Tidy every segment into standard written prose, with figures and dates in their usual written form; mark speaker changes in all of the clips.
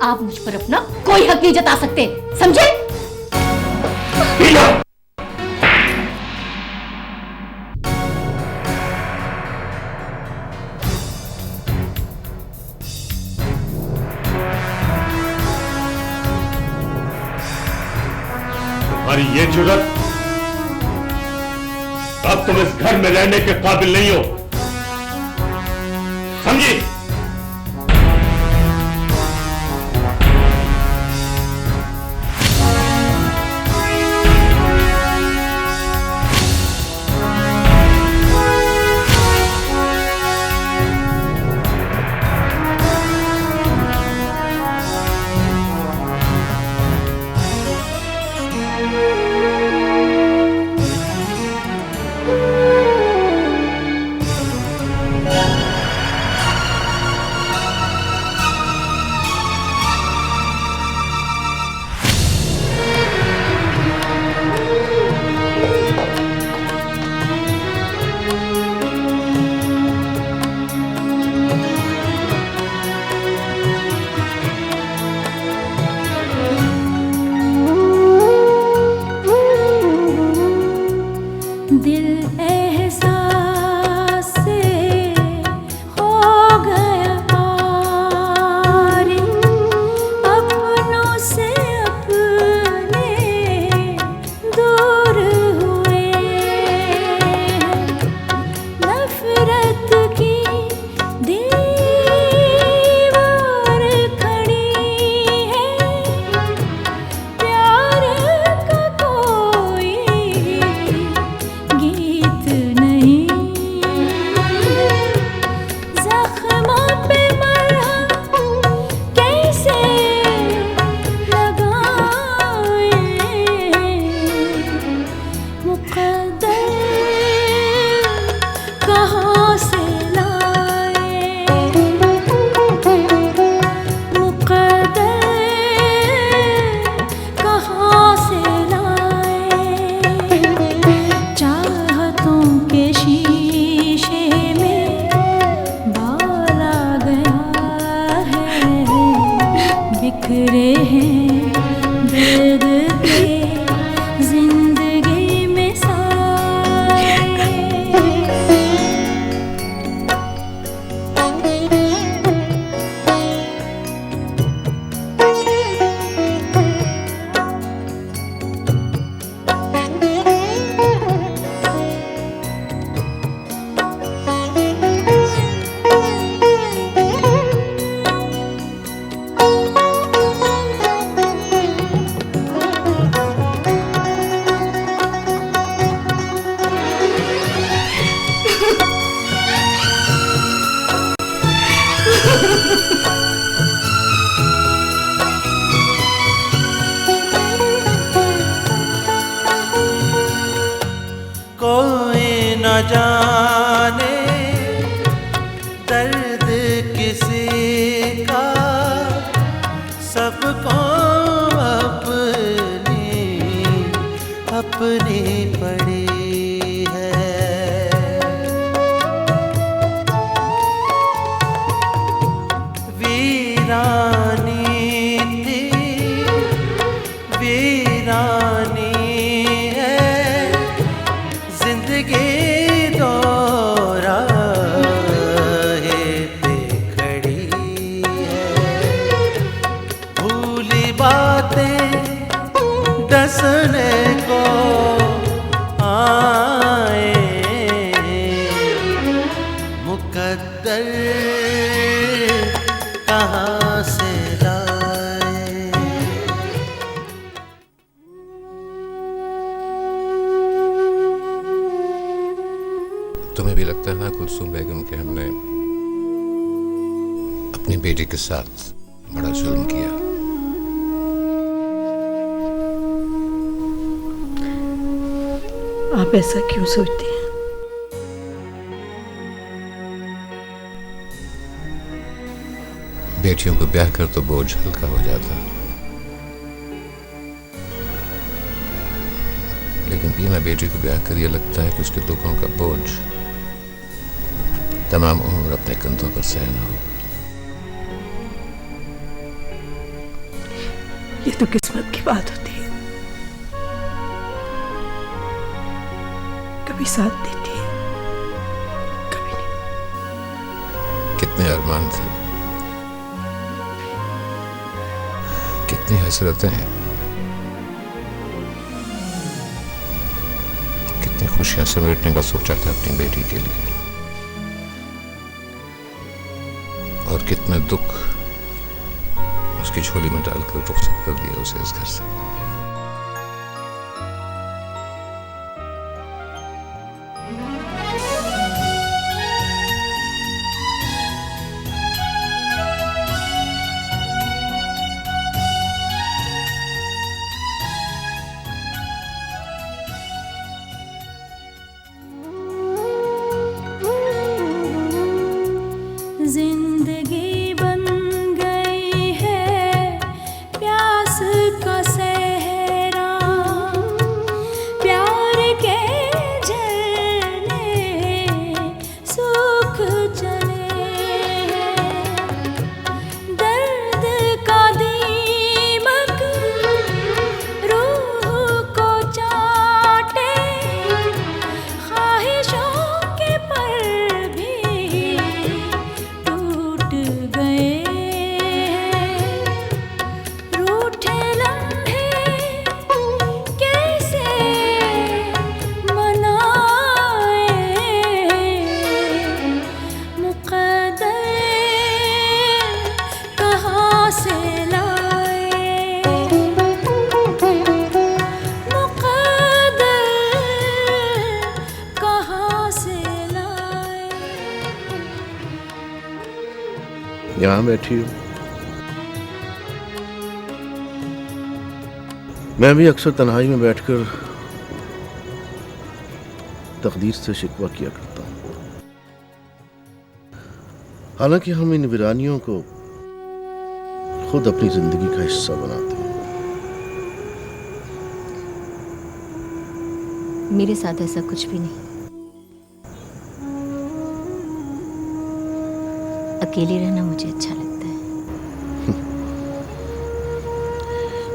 Speaker 1: आप मुझ पर अपना कोई हक नहीं जता सकते, समझे?
Speaker 2: तुम्हारी ये जुर्रत, अब तुम इस घर में रहने के काबिल नहीं हो, समझी?
Speaker 3: जाने दर्द किसी का, सबको अपनी अपनी पड़ी है। वीरानी थी वीरानी है जिंदगी, डसने को आए मुकद्दर कहाँ से लाए।
Speaker 4: तुम्हें भी लगता है ना कुलसूम बेगम के हमने अपनी बेटी के साथ बड़ा जुल्म किया?
Speaker 5: आप ऐसा क्यों सोचती हैं?
Speaker 4: बेटियों को ब्याह कर तो बोझ हल्का हो जाता, लेकिन बीमा बेटी को ब्याह कर यह लगता है कि उसके दुखों का बोझ तमाम उम्र अपने कंधों पर सहना होगा।
Speaker 5: ये तो किस्मत की बात होती है, कभी साथ देती है, कभी नहीं।
Speaker 4: कितने अरमान थे, कितनी हसरतें हैं, कितनी खुशियां समेटने का सोचा था अपनी बेटी के लिए, और कितने दुख उसकी झोली में डालकर रुखसत कर दिया उसे इस घर से।
Speaker 6: जिंदगी बन गई है प्यास का सहरा, प्यार के झरने सूख चले हैं, दर्द का दीमक रूह को चाटे, ख्वाहिशों के पर भी टूट गए हैं, रूठे लम्हे कैसे मनाए, मुक़द्दर कहाँ से लाए, मुक़द्दर कहाँ से लाए।
Speaker 7: यहाँ बैठी हूँ। मैं भी अक्सर तन्हाई में बैठकर तकदीर से शिकवा किया करता हूँ। हालांकि हम इन वीरानियों को खुद अपनी जिंदगी का हिस्सा बनाते हैं।
Speaker 1: मेरे साथ ऐसा कुछ भी नहीं। अकेले रहना मुझे अच्छा लगता है।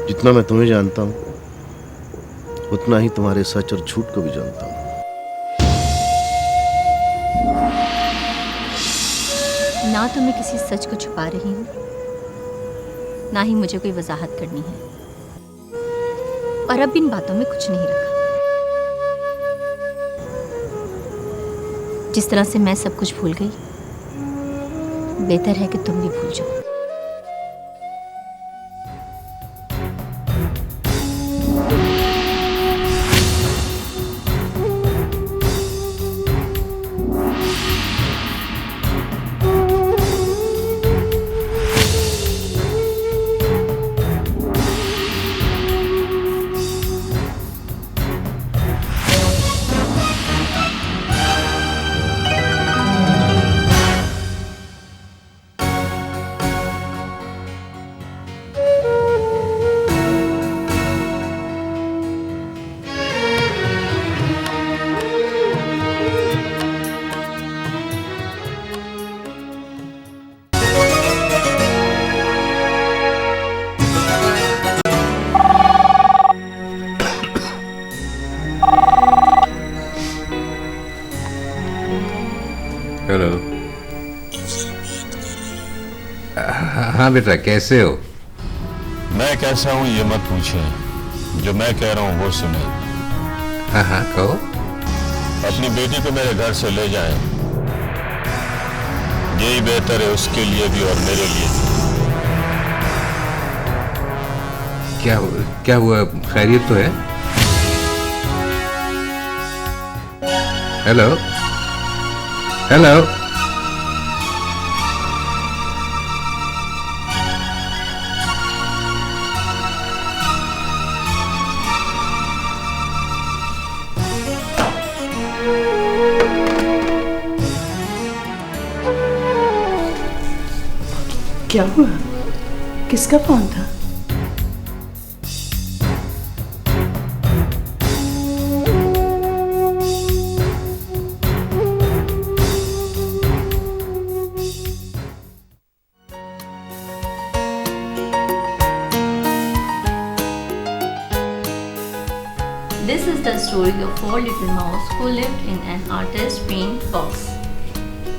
Speaker 7: जितना मैं तुम्हें जानता हूँ उतना ही तुम्हारे सच और झूठ को भी जानता हूँ।
Speaker 1: ना तो मैं किसी सच को छुपा रही हूँ, ना ही मुझे कोई वजाहत करनी है, और अब इन बातों में कुछ नहीं रखा। जिस तरह से मैं सब कुछ भूल गई, बेहतर है कि तुम भी भूल जाओ।
Speaker 4: हेलो। हाँ बेटा, कैसे हो?
Speaker 8: मैं कैसा हूँ ये मत पूछें, जो मैं कह रहा हूँ वो सुने।
Speaker 4: हाँ हाँ कहो।
Speaker 8: अपनी बेटी को मेरे घर से ले जाएं, यही बेहतर है उसके लिए भी और मेरे लिए भी।
Speaker 4: क्या हुआ? खैरियत तो है? Hello hello.
Speaker 5: क्या हुआ? किसका फोन था?
Speaker 1: This is the story of 4 little mouse who lived in an artist paint box.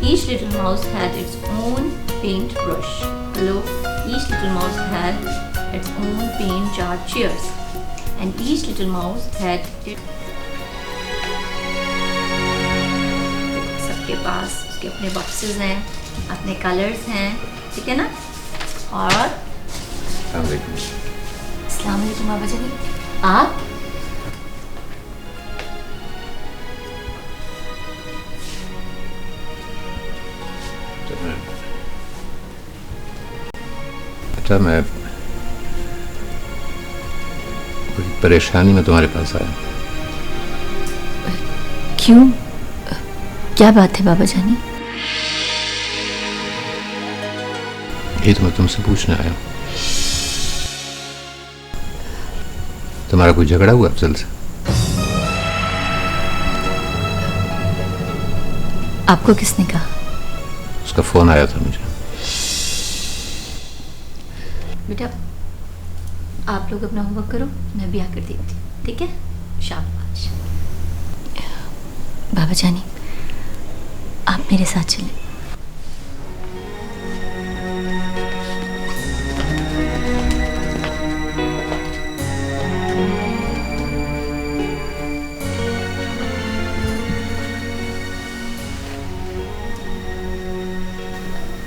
Speaker 1: Each little mouse had its own paint brush. Hello. Each little mouse had its own paint jar. Cheers. And each little mouse had its. सबके पास उसके अपने boxes हैं, अपने colours हैं, ठीक है ना? और अस्सलाम वालेकुम बाबा जानी, आप?
Speaker 4: अच्छा, मैं बड़ी परेशानी में तुम्हारे पास आया।
Speaker 1: क्यों? क्या बात है बाबा जानी?
Speaker 4: ये तो मैं तुमसे पूछने आया हूँ। तुम्हारा कोई झगड़ा हुआ अफजल से?
Speaker 1: आपको किसने कहा?
Speaker 4: उसका फोन आया था मुझे।
Speaker 1: बेटा, आप लोग अपना होमवर्क करो, मैं भी आकर देखती हूँ, ठीक है? शाबाश। बाबा जानी, आप मेरे साथ चलें।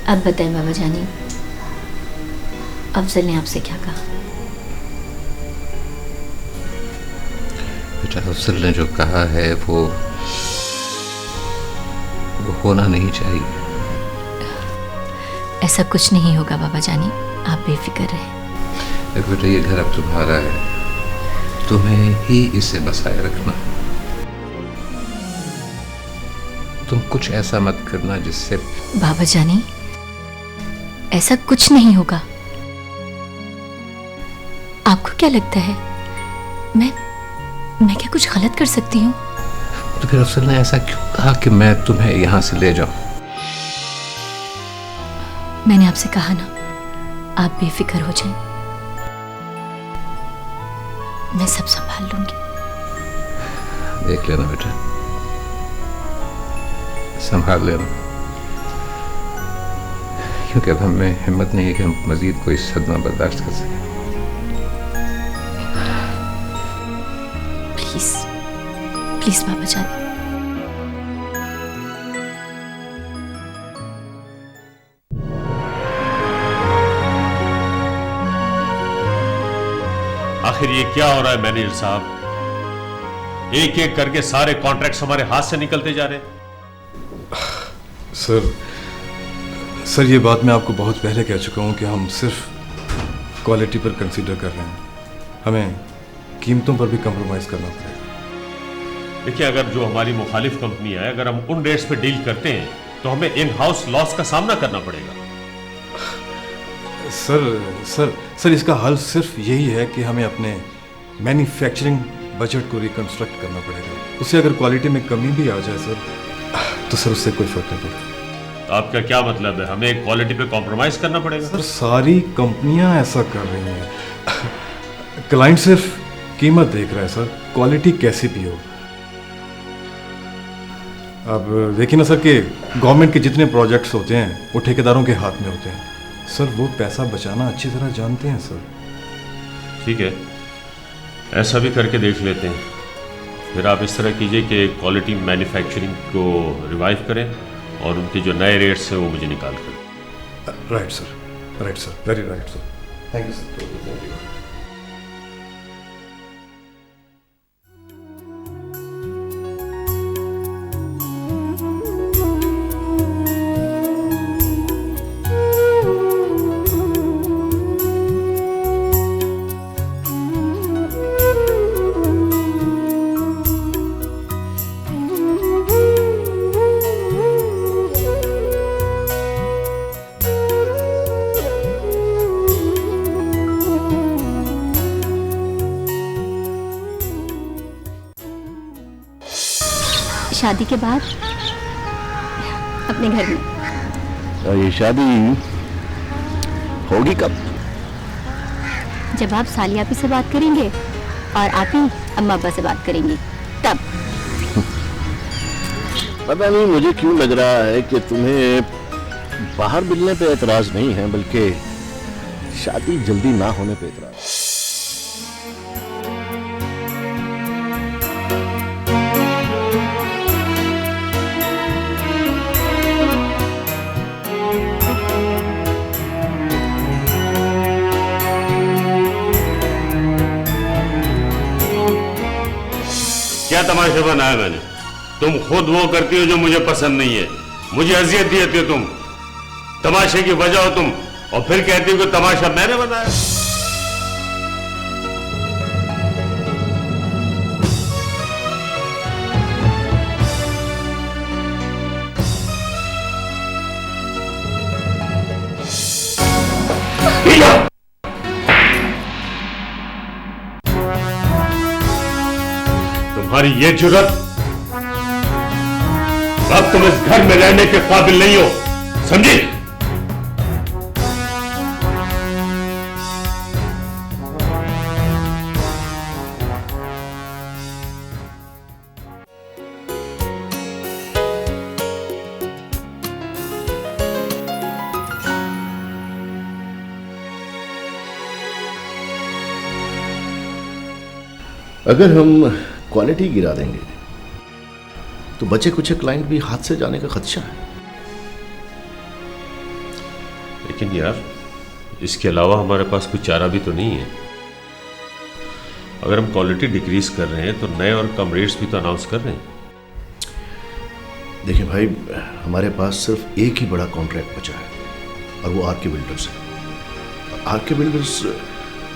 Speaker 1: अब बताएं बाबा जानी, अफजल ने आपसे क्या कहा?
Speaker 4: बेटा, अफजल ने जो कहा है वो होना नहीं चाहिए।
Speaker 1: ऐसा कुछ नहीं होगा बाबा जानी, आप बेफिक्र रहें।
Speaker 4: देखो बेटा, ये घर अब तुम्हारा है, तुम्हें ही इसे बसाए रखना। तुम कुछ ऐसा मत करना जिससे।
Speaker 1: बाबा जानी, ऐसा कुछ नहीं होगा। आपको क्या लगता है मैं क्या कुछ गलत कर सकती हूँ?
Speaker 4: तो फिर अफजल ने ऐसा क्यों कहा कि मैं तुम्हें यहां से ले जाऊं?
Speaker 1: मैंने आपसे कहा ना, आप बेफिक्र हो जाएं, मैं सब संभाल लूंगी।
Speaker 4: देख लेना बेटा, संभाल लेना, क्योंकि अब हमें हिम्मत नहीं है कि हम मजीद कोई सदमा बर्दाश्त कर सकें।
Speaker 1: प्लीज प्लीज बाबा जानी।
Speaker 2: आखिर ये क्या हो रहा है मैनेजर साहब? एक एक करके सारे कॉन्ट्रैक्ट्स हमारे हाथ से निकलते जा रहे हैं।
Speaker 9: सर ये बात मैं आपको बहुत पहले कह चुका हूँ कि हम सिर्फ क्वालिटी पर कंसीडर कर रहे हैं, हमें कीमतों पर भी कंप्रोमाइज़ करना पड़ेगा।
Speaker 2: देखिए, अगर जो हमारी मुखालिफ कंपनी है, अगर हम उन रेट्स पे डील करते हैं तो हमें इन हाउस लॉस का सामना करना पड़ेगा।
Speaker 9: सर इसका हल सिर्फ यही है कि हमें अपने मैन्युफैक्चरिंग बजट को रिकंस्ट्रक्ट करना पड़ेगा। उससे अगर क्वालिटी में कमी भी आ जाए सर, तो सर उससे कोई फर्क नहीं पड़ता।
Speaker 2: तो आपका क्या मतलब है? हमें क्वालिटी पे कॉम्प्रोमाइज करना पड़ेगा?
Speaker 9: सर सारी कंपनियां ऐसा कर रही हैं। क्लाइंट सिर्फ कीमत देख रहा है सर, क्वालिटी कैसी भी हो। अब देखिए ना सर कि गवर्नमेंट के जितने प्रोजेक्ट्स होते हैं वो ठेकेदारों के हाथ में होते हैं। सर वो पैसा बचाना अच्छी तरह जानते हैं सर।
Speaker 2: ठीक है, ऐसा भी करके देख लेते हैं। फिर आप इस तरह कीजिए कि क्वालिटी मैन्युफैक्चरिंग को रिवाइव करें और उनके जो नए रेट्स हैं वो मुझे निकाल कर।
Speaker 9: Right sir, very right sir. Thank you sir. Thank you.
Speaker 1: शादी के बाद अपने घर में।
Speaker 7: और ये शादी होगी कब?
Speaker 1: जब आप सालियापी से बात करेंगे
Speaker 10: और आप ही अम्मा अब्बा से बात करेंगी तब।
Speaker 7: पता नहीं मुझे क्यों लग रहा है कि तुम्हें बाहर मिलने पे एतराज नहीं है, बल्कि शादी जल्दी ना होने पे एतराज।
Speaker 2: क्या तमाशा बनाया मैंने? तुम खुद वो करती हो जो मुझे पसंद नहीं है, मुझे अजियत देती हो तुम, तमाशे की वजह हो तुम, और फिर कहती हो कि तमाशा मैंने बनाया। तुम्हारी ये जुर्रत, अब तुम इस घर में रहने के काबिल नहीं हो, समझी?
Speaker 7: अगर हम क्वालिटी गिरा देंगे तो बचे कुछ क्लाइंट भी हाथ से जाने का खदशा है।
Speaker 2: लेकिन यार, इसके अलावा हमारे पास कुछ चारा भी तो नहीं है। अगर हम क्वालिटी डिक्रीज कर रहे हैं तो नए और कम रेट्स भी तो अनाउंस कर रहे हैं।
Speaker 7: देखिए भाई, हमारे पास सिर्फ एक ही बड़ा कॉन्ट्रैक्ट बचा है और वो आर के बिल्डर्स है। आर के बिल्डर्स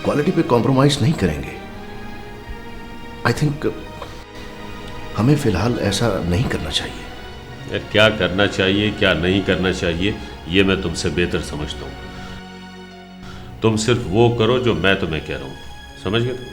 Speaker 7: क्वालिटी पे कॉम्प्रोमाइज नहीं करेंगे। आई थिंक हमें फिलहाल ऐसा नहीं करना चाहिए।
Speaker 2: यार, क्या करना चाहिए क्या नहीं करना चाहिए ये मैं तुमसे बेहतर समझता हूं। तुम सिर्फ वो करो जो मैं तुम्हें कह रहा हूं, समझ गए तुम?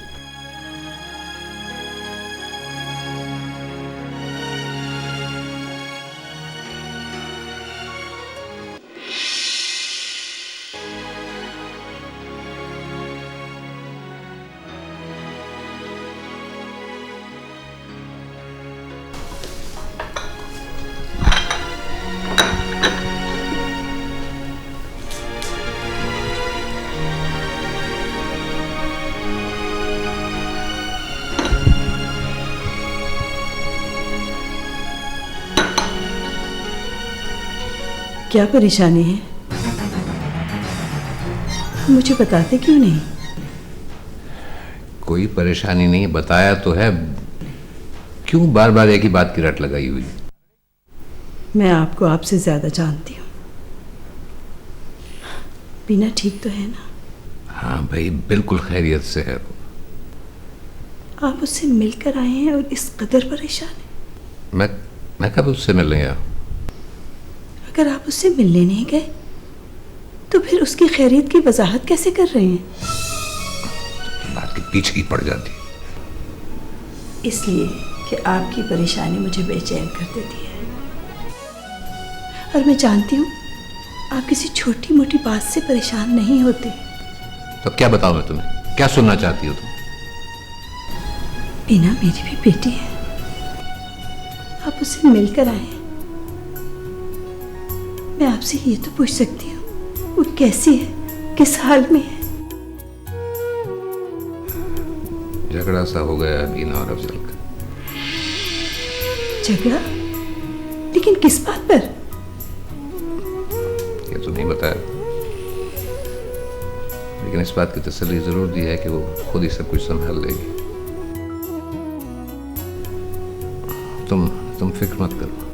Speaker 5: क्या परेशानी है? मुझे बताते क्यों नहीं?
Speaker 4: कोई परेशानी नहीं, बताया तो है। क्यों बार बार एक ही बात की रट लगाई हुई?
Speaker 5: मैं आपको आपसे ज्यादा जानती हूँ। बीना ठीक तो है ना?
Speaker 4: हाँ भाई, बिल्कुल खैरियत से है।
Speaker 5: आप उससे मिलकर आए हैं और इस कदर परेशान हैं।
Speaker 4: मैं कब उससे मिलने गया?
Speaker 5: अगर आप उससे मिलने नहीं गए तो फिर उसकी खैरियत की वजाहत कैसे कर रहे हैं?
Speaker 4: बात की पीछे ही पड़ जाती।
Speaker 5: इसलिए कि आपकी परेशानी मुझे बेचैन कर देती है, और मैं जानती हूँ आप किसी छोटी मोटी बात से परेशान नहीं होते।
Speaker 4: तो क्या बताऊं मैं तुम्हें? क्या सुनना चाहती हो तुम?
Speaker 5: बीना मेरी भी बेटी है, आप उससे मिलकर आए हैं। मैं आपसे ये तो पूछ सकती हूँ वो कैसी है, किस हाल में है?
Speaker 4: झगड़ा सा हो गया बीना और अफजल का।
Speaker 5: झगड़ा? लेकिन किस बात पर?
Speaker 4: ये तो नहीं बताया, लेकिन इस बात की तसल्ली जरूर दी है कि वो खुद ही सब कुछ संभाल लेगी। तुम फिक्र मत करो।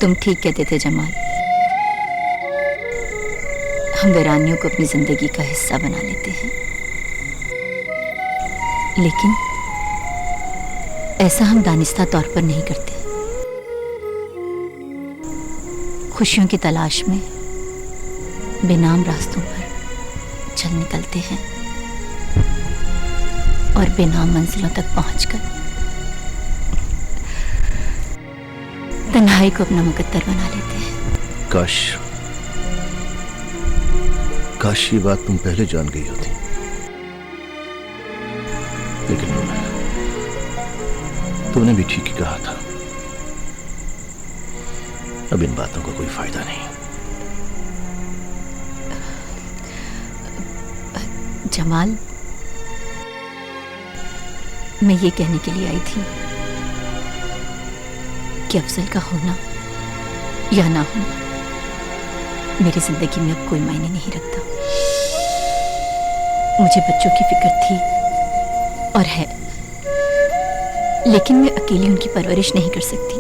Speaker 10: तुम ठीक कहते थे जमाल। हम वीरानियों को अपनी जिंदगी का हिस्सा बना लेते हैं, लेकिन ऐसा हम दानिस्ता तौर पर नहीं करते। खुशियों की तलाश में बेनाम रास्तों पर चल निकलते हैं और बेनाम मंजिलों तक पहुंचकर तन्हाई को अपना मुकद्दर बना लेते हैं।
Speaker 7: काश ये बात तुम पहले जान गई होती, लेकिन तुमने भी ठीक ही कहा था। अब इन बातों का कोई फायदा नहीं।
Speaker 10: जमाल, मैं ये कहने के लिए आई थी कि अफजल का होना या ना होना मेरी जिंदगी में अब कोई मायने नहीं रखता। मुझे बच्चों की फिक्र थी और है, लेकिन मैं अकेली उनकी परवरिश नहीं कर सकती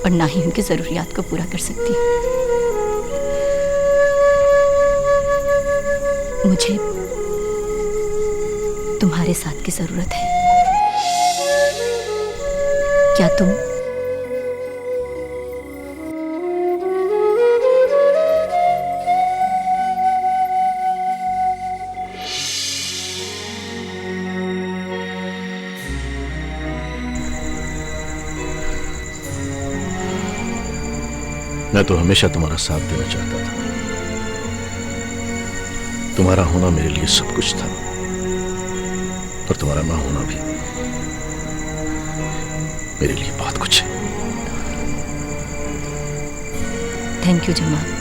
Speaker 10: और ना ही उनकी जरूरियात को पूरा कर सकती। मुझे तुम्हारे साथ की जरूरत है। क्या तुम
Speaker 7: मैं तो हमेशा तुम्हारा साथ देना चाहता था। तुम्हारा होना मेरे लिए सब कुछ था और तुम्हारा ना होना भी मेरे लिए बहुत कुछ है।
Speaker 10: Thank you Jamal.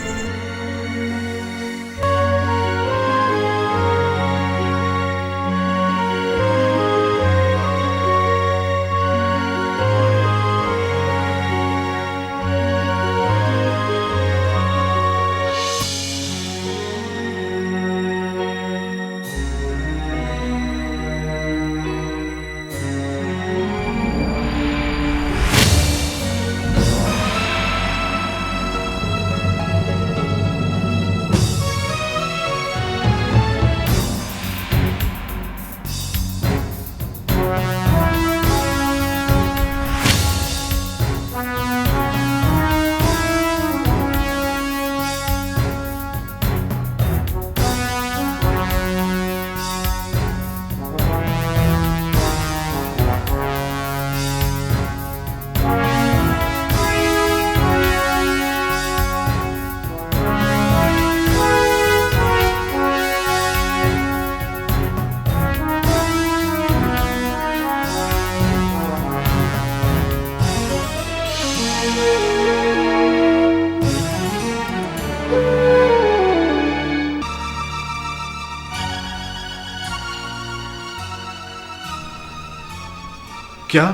Speaker 9: क्या?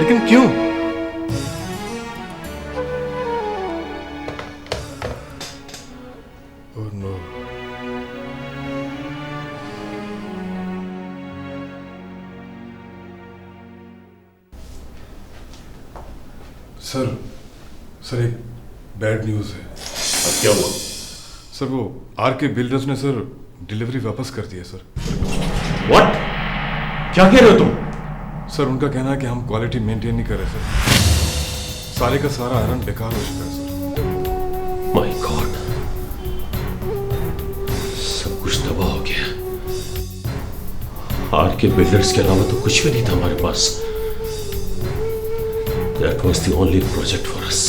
Speaker 9: लेकिन क्यों? Oh no. सर एक बैड न्यूज़ है।
Speaker 2: अब क्या हुआ?
Speaker 9: सर वो आरके बिल्डर्स ने सर डिलीवरी वापस कर दी है सर।
Speaker 2: व्हाट? क्या कह रहे हो तुम?
Speaker 9: सर उनका कहना है कि हम क्वालिटी मेंटेन नहीं कर रहे सर। सारे का सारा आयरन बेकार हो चुका है सर।
Speaker 2: माय गॉड, सब कुछ तबाह हो गया। आरके बिल्डर्स के अलावा तो कुछ भी नहीं था हमारे पास। That was the only project for us.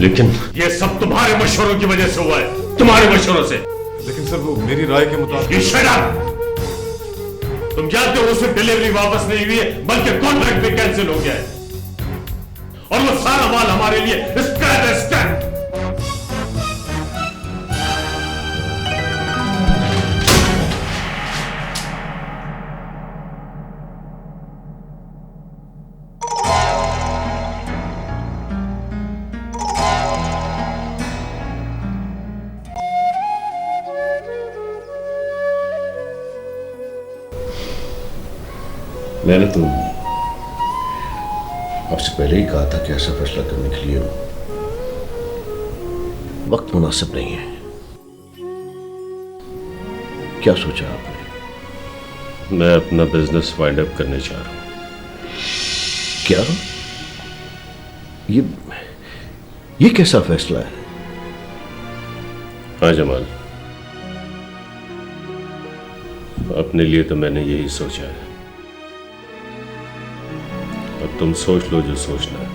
Speaker 2: लेकिन ये सब तुम्हारे मशवरों की वजह से हुआ है, तुम्हारे मशवरों से।
Speaker 9: लेकिन सर वो मेरी राय के मुताबिक।
Speaker 2: You shut up! तुम जानते हो उससे डिलीवरी वापस नहीं हुई है, बल्कि कॉन्ट्रैक्ट भी कैंसिल हो गया है और वो सारा माल हमारे लिए स्क्रैप है, स्क्रैप। मैंने
Speaker 7: आपसे पहले ही कहा था कि ऐसा फैसला करने के लिए वक्त मुनासिब नहीं है। क्या सोचा आपने?
Speaker 2: मैं अपना बिजनेस वाइंड अप करने चाह रहा हूं।
Speaker 7: क्या? ये कैसा फैसला है?
Speaker 2: हाँ जमाल, अपने लिए तो मैंने यही सोचा है। अब तुम सोच लो जो सोचना है।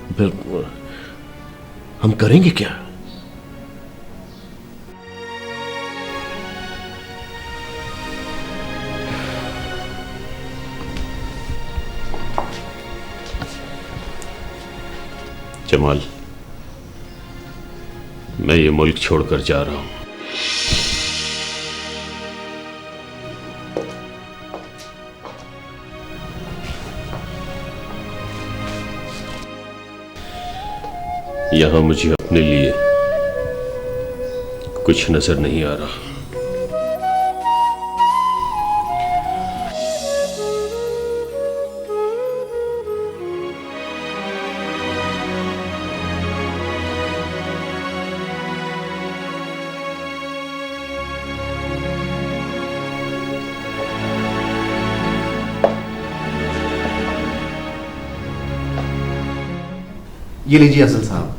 Speaker 7: फिर हम करेंगे क्या?
Speaker 2: जमाल, मैं ये मुल्क छोड़कर जा रहा हूं। यहां मुझे अपने लिए कुछ नजर नहीं आ रहा।
Speaker 11: ये लीजिए असल साहब,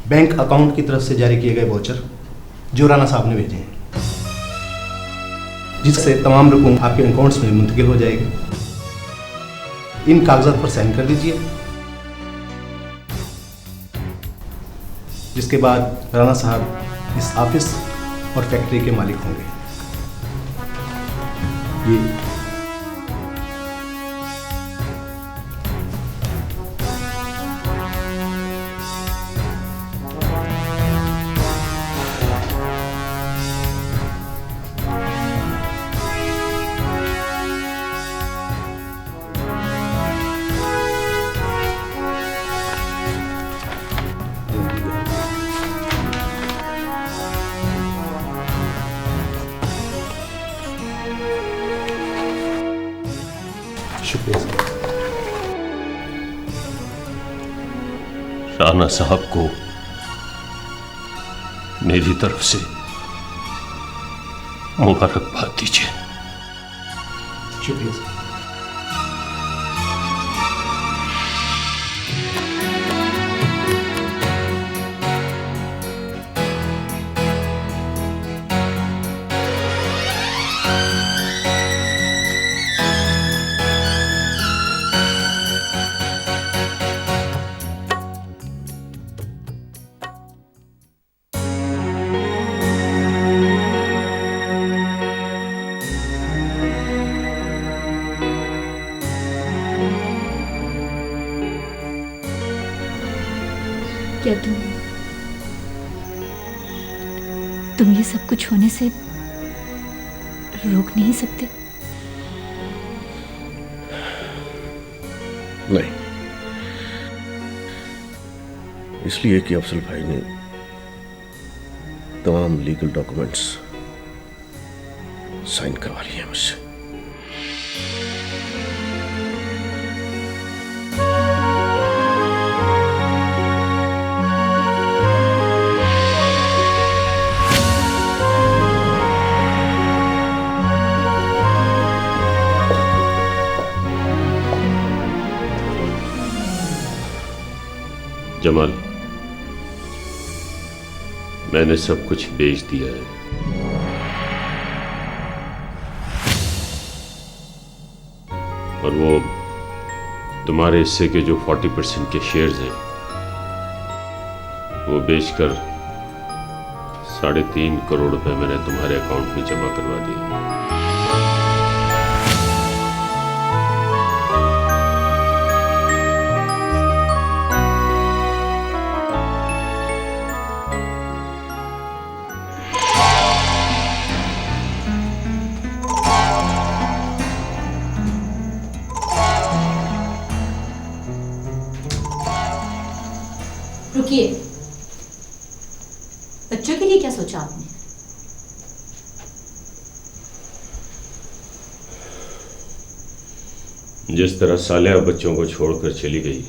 Speaker 11: बैंक अकाउंट की तरफ से जारी किए गए वाउचर जो राणा साहब ने भेजे हैं, जिससे तमाम रकम आपके अकाउंट्स में मुंतकिल हो जाएगी। इन कागजात पर साइन कर दीजिए, जिसके बाद राणा साहब इस ऑफिस और फैक्ट्री के मालिक होंगे। ये शुक्रिया सर।
Speaker 2: राणा साहब को मेरी तरफ से मुबारकबाद दीजिए।
Speaker 11: शुक्रिया सर।
Speaker 10: क्या तुम ये सब कुछ होने से रोक नहीं सकते?
Speaker 7: नहीं, इसलिए कि अफजल भाई ने तमाम लीगल डॉक्यूमेंट्स साइन करवा लिए मुझसे।
Speaker 2: जमाल, मैंने सब कुछ बेच दिया है। और वो तुम्हारे हिस्से के जो 40% के शेयर्स हैं वो बेचकर 3.5 करोड़ रुपए मैंने तुम्हारे अकाउंट में जमा करवा दिए।
Speaker 10: रुकिए, बच्चों के लिए क्या सोचा आपने?
Speaker 2: जिस तरह सालिया बच्चों को छोड़कर चली गई,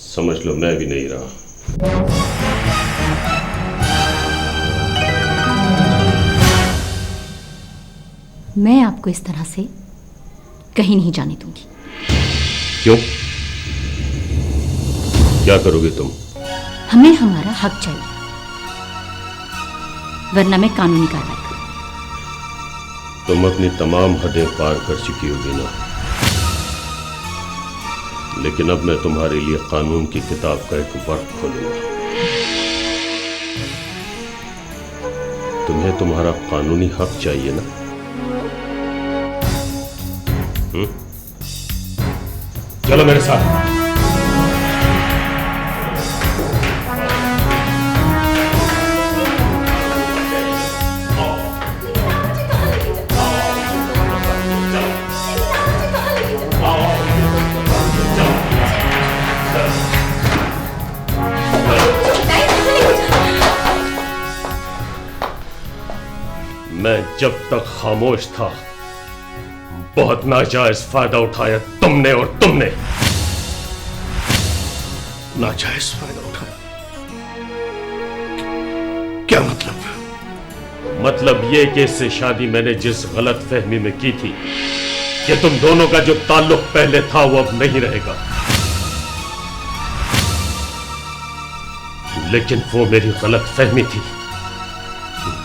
Speaker 2: समझ लो मैं भी नहीं रहा।
Speaker 10: मैं आपको इस तरह से कहीं नहीं जाने दूंगी।
Speaker 2: क्यों? क्या करोगे तुम?
Speaker 10: हमें हमारा हक चाहिए, वरना मैं कानूनी कार्रवाई करूंगी।
Speaker 2: तुम अपनी तमाम हदें पार कर चुकी होगी ना, लेकिन अब मैं तुम्हारे लिए कानून की किताब का एक वर्ग खोलूंगा। तुम्हें तुम्हारा कानूनी हक चाहिए ना? चलो मेरे साथ। मैं जब तक खामोश था, बहुत नाजायज फायदा उठाया तुमने और तुमने।
Speaker 7: नाजायज फायदा उठाया? क्या मतलब?
Speaker 2: मतलब ये कि इससे शादी मैंने जिस गलत फहमी में की थी कि तुम दोनों का जो ताल्लुक पहले था वो अब नहीं रहेगा, लेकिन वो मेरी गलत फहमी थी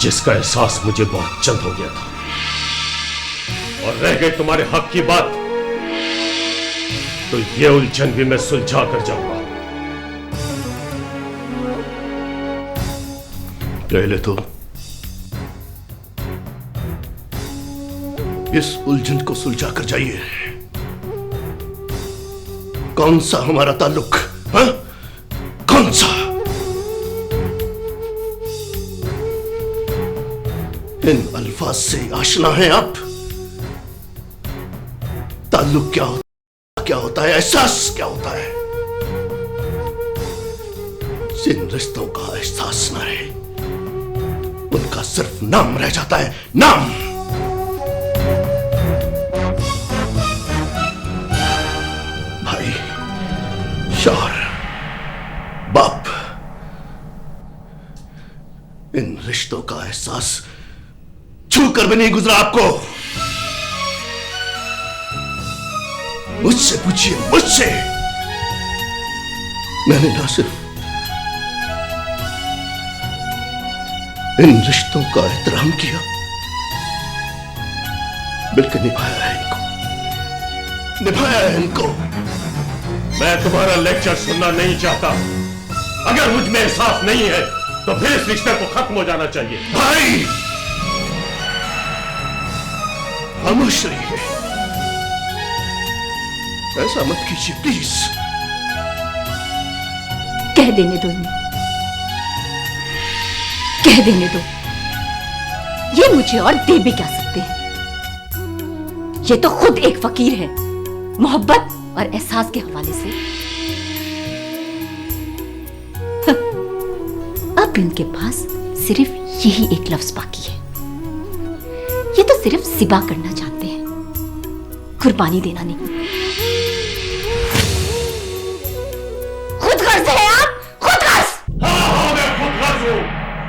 Speaker 2: जिसका एहसास मुझे बहुत जल्द हो गया था। और रह गई तुम्हारे हक की बात, तो ये उलझन भी मैं सुलझा कर जाऊंगा।
Speaker 7: पहले तो इस उलझन को सुलझा कर जाइए। कौन सा हमारा ताल्लुक? हाँ? कौन सा? इन अल्फाज से आशना है आप? ताल्लुक क्या होता है? एहसास क्या होता है? जिन रिश्तों का एहसास न रहे, उनका सिर्फ नाम रह जाता है। नाम। भाई, शौहर, बाप, इन रिश्तों का एहसास छू कर भी नहीं गुजरा आपको। मुझसे पूछिए, मुझसे। मैंने ना सिर्फ इन रिश्तों का एहतराम किया, बल्कि निभाया है इनको।
Speaker 2: मैं तुम्हारा लेक्चर सुनना नहीं चाहता। अगर मुझ में एहसास नहीं है तो फिर इस रिश्ते को खत्म हो जाना चाहिए।
Speaker 7: भाई, खामोश रहिए, ऐसा मत कीजिए प्लीज।
Speaker 10: कह देने दो इन्हें, कह देने दो। ये मुझे और दे भी क्या सकते हैं? ये तो खुद एक फकीर है, मोहब्बत और एहसास के हवाले से। अब इनके पास सिर्फ यही एक लफ्ज बाकी है। ये तो सिर्फ सिबा करना चाहते हैं, कुर्बानी देना नहीं। खुद गर्ज है आप, खुद गर्ज।
Speaker 2: हाँ, मैं खुद गर्ज हूं,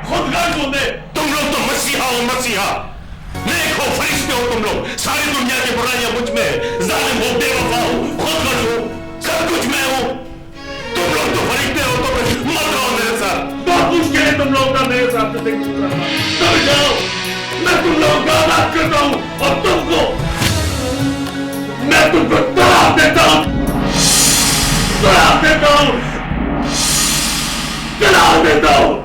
Speaker 2: खुद गर्ज हूं मैं। तुम लोग तो मसीहा हो, मसीहा। नेक हो, फरिश्ते हो तुम लोग। सारी दुनिया की बुराइयां मुझ में, जालिम हो, बेवफा हो, खुद गर्ज हूं, सब कुछ मैं हूं। तुम लोग तो फरिश्ते हो, तो फिर मत रहो मेरे साथ। बहुत मुश्किल है तुम लोगों का मेरे साथ जिंदगी गुजारना। तब जाओ, मैं तुम लोगों का आजाद करता हूं और मैं तुमको तलाक देता हूं, तलाक देता हूं, तलाक देता हूं।